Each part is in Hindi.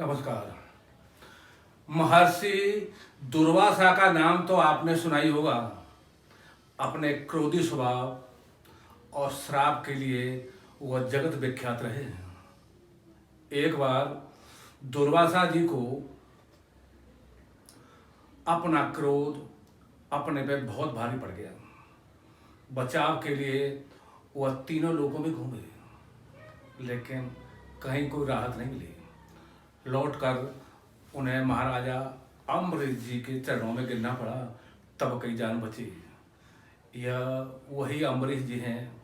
नमस्कार। महर्षि दुर्वासा का नाम तो आपने सुना ही होगा। अपने क्रोधी स्वभाव और श्राप के लिए वह जगत विख्यात रहे हैं। एक बार दुर्वासा जी को अपना क्रोध अपने पे बहुत भारी पड़ गया। बचाव के लिए वह तीनों लोकों में घूमे, लेकिन कहीं कोई राहत नहीं मिली। लौटकर उन्हें महाराजा अम्बरीश जी के चरणों में गिरना पड़ा, तब कई जान बची। यह वही अम्बरीश जी हैं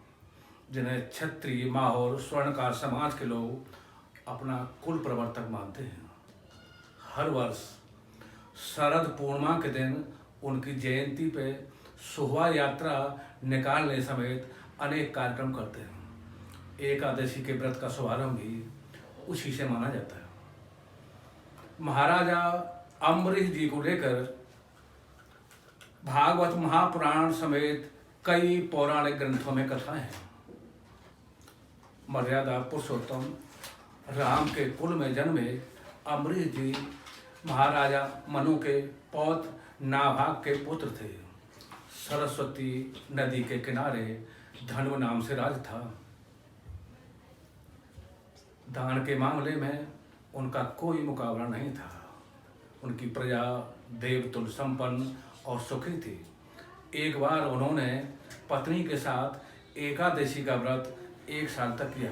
जिन्हें क्षत्रिय, माहौर, स्वर्णकार समाज के लोग अपना कुल प्रवर्तक मानते हैं। हर वर्ष शरद पूर्णिमा के दिन उनकी जयंती पे शोभा यात्रा निकालने समेत अनेक कार्यक्रम करते हैं। एकादशी के व्रत का शुभारंभ भी उसी से माना जाता है। महाराजा अम्बरीश जी को लेकर भागवत महापुराण समेत कई पौराणिक ग्रंथों में कथाएं हैं। मर्यादा पुरुषोत्तम राम के कुल में जन्मे अम्बरीश जी महाराजा मनु के पौत्र नाभाग के पुत्र थे। सरस्वती नदी के किनारे धन्व नाम से राज था। दान के मामले में उनका कोई मुकाबला नहीं था। उनकी प्रजा देवतुल्य संपन्न और सुखी थी। एक बार उन्होंने पत्नी के साथ एकादशी का व्रत 1 साल तक किया,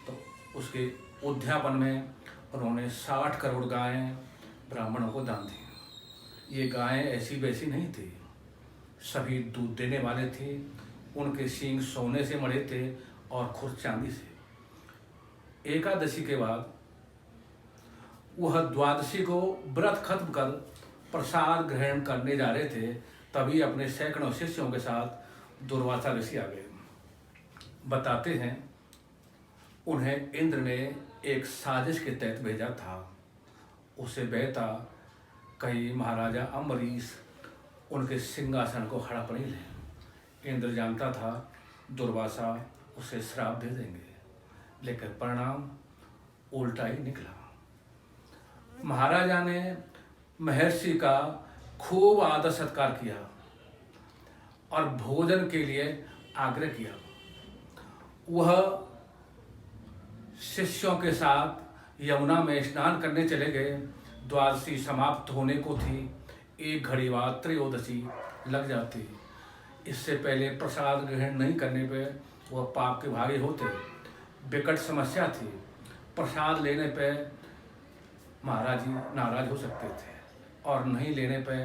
तो उसके उद्यापन में उन्होंने 60 करोड़ गायें ब्राह्मणों को दान दी। ये गायें ऐसी वैसी नहीं थी, सभी दूध देने वाले थे। उनके सींग सोने से मढ़े थे और खुर चांदी से। एकादशी के बाद वह द्वादशी को व्रत खत्म कर प्रसाद ग्रहण करने जा रहे थे, तभी अपने सैकड़ों शिष्यों के साथ दुर्वासा ऋषि आ गए। बताते हैं उन्हें इंद्र ने एक साजिश के तहत भेजा था। उसे बेहता कहीं महाराजा अम्बरीश उनके सिंहासन को हड़प नहीं ले। इंद्र जानता था दुर्वासा उसे श्राप दे देंगे, लेकिन परिणाम उल्टा ही निकला। महाराजा ने महर्षि का खूब आदर सत्कार किया और भोजन के लिए आग्रह किया। वह शिष्यों के साथ यमुना में स्नान करने चले गए। द्वादशी समाप्त होने को थी। 1 घड़ी बाद त्रयोदशी लग जाती। इससे पहले प्रसाद ग्रहण नहीं करने पे वह पाप के भागी होते। विकट समस्या थी। प्रसाद लेने पे महाराज जी नाराज हो सकते थे और नहीं लेने पे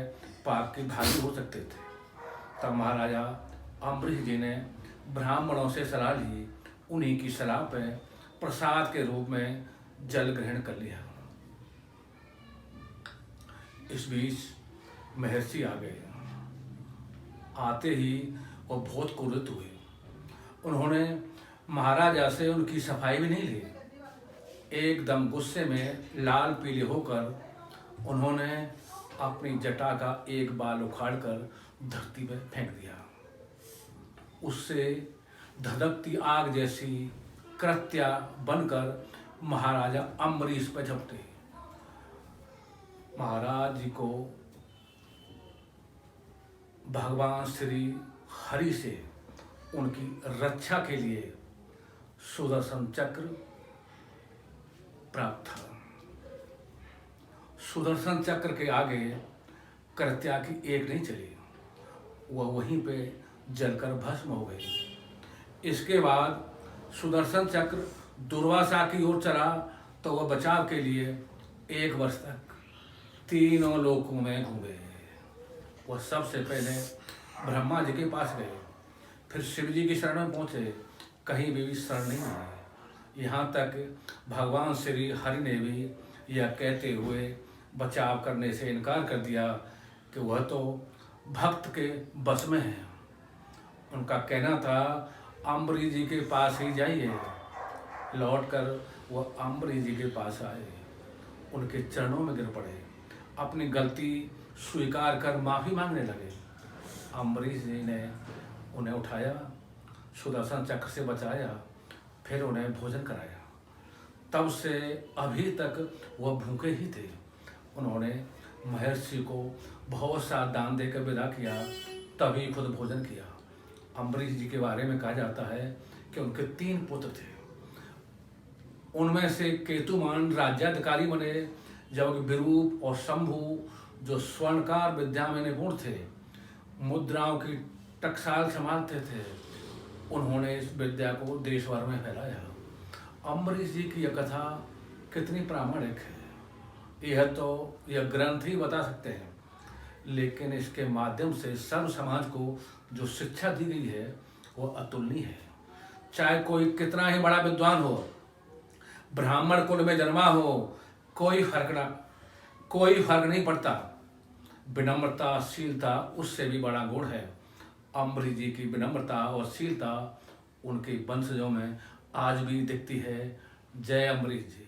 पाप के भागी हो सकते थे। तब महाराजा अम्बरीश जी ने ब्राह्मणों से सलाह ली। उन्हीं की सलाह पे प्रसाद के रूप में जल ग्रहण कर लिया। इस बीच महर्षि आ गए। आते ही वो बहुत क्रोधित हुए। उन्होंने महाराजा से उनकी सफाई भी नहीं ली। एकदम गुस्से में लाल पीले होकर उन्होंने अपनी जटा का एक बाल उखाड़कर धरती पर फेंक दिया। उससे धधकती आग जैसी कृत्या बनकर महाराजा अम्बरीश पर झपटे। महाराज जी को भगवान श्री हरि से उनकी रक्षा के लिए सुदर्शन चक्र प्राप्त था। सुदर्शन चक्र के आगे कृत्या की एक नहीं चली। वह वहीं पे जलकर भस्म हो गई। इसके बाद सुदर्शन चक्र दुर्वासा की ओर चला, तो वह बचाव के लिए 1 वर्ष तक तीनों लोकों में घूमे। वह सबसे पहले ब्रह्मा जी के पास गए, फिर शिव जी की शरण में पहुँचे। कहीं भी शरण नहीं मिली। यहाँ तक भगवान श्री हरि ने भी यह कहते हुए बचाव करने से इनकार कर दिया कि वह तो भक्त के बस में है। उनका कहना था अम्बरीश जी के पास ही जाइए। लौटकर वह अम्बरीश जी के पास आए, उनके चरणों में गिर पड़े, अपनी गलती स्वीकार कर माफ़ी मांगने लगे। अम्बरीश जी ने उन्हें उठाया, सुदर्शन चक्र से बचाया, फिर उन्हें भोजन कराया। तब से अभी तक वह भूखे ही थे। उन्होंने महर्षि को बहुत सा दान देकर विदा किया, तभी खुद भोजन किया। अम्बरीश जी के बारे में कहा जाता है कि उनके 3 पुत्र थे। उनमें से केतुमान राज्याधिकारी बने, जबकि विरूप और शंभु जो स्वर्णकार विद्या में निपुण थे, मुद्राओं की टकसाल संभालते थे, उन्होंने इस विद्या को देश भर में फैलाया। अम्बरीश जी की यह कथा कितनी प्रामाणिक है, यह ग्रंथ ही बता सकते हैं, लेकिन इसके माध्यम से सर्व समाज को जो शिक्षा दी गई है वो अतुलनीय है। चाहे कोई कितना ही बड़ा विद्वान हो, ब्राह्मण कुल में जन्मा हो, कोई फर्क नहीं पड़ता। विनम्रता शीलता उससे भी बड़ा गुण है। अम्बरीश जी की विनम्रता और शीलता उनके वंशजों में आज भी दिखती है। जय अम्बरीश जी।